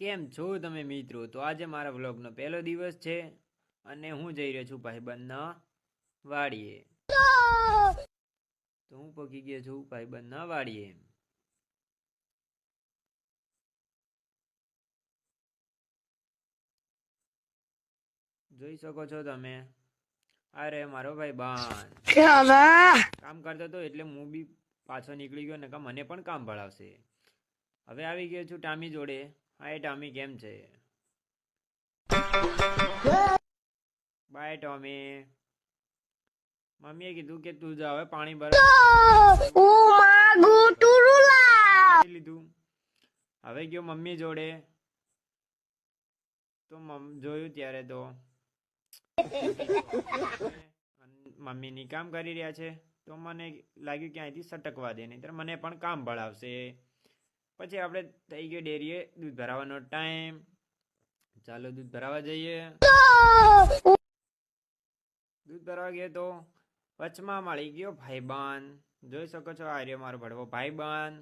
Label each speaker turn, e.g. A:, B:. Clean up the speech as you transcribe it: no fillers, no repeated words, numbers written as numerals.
A: કેમ છો તમે મિત્રો? તો આજે મારા વ્લોગનો પહેલો દિવસ છે અને હું જઈ રહ્યો છું ભાઈબંધના વાડીએ. તો હું પહોંચી ગયો છું ભાઈબંધના વાડીએ. જોઈ શકો છો તમે. અરે મારો ભાઈબંધ કામ કરતો હતો એટલે હું બી પાછો નીકળી ગયો ને મને પણ કામ ભળાવશે. હવે આવી ગયો છું ટામી જોડે. હાય ટામી, કેમ છે? Bye Tommy. મમ્મીએ કીધું કે તું જા હવે પાણી ભરી લીધું. હવે ગયો મમ્મી જોડે. તો જોયું ત્યારે તો મમ્મીની કામ કરી રહ્યા છે. તો મને લાગ્યું કે અહીંથી સટકવા દે, નહીં મને પણ કામ ભળાવશે. પછી આપણે થઈ ગયો ડેરીએ દૂધ ભરાવાનો ટાઈમ. ચાલો દૂધ ભરાવા જઈએ. દૂધ ભરવા ગયો તો વચમાં મળી ગયો ભાઈબંધ. જોઈ શકો છો આ રહ્યો મારો ભડવો ભાઈબંધ.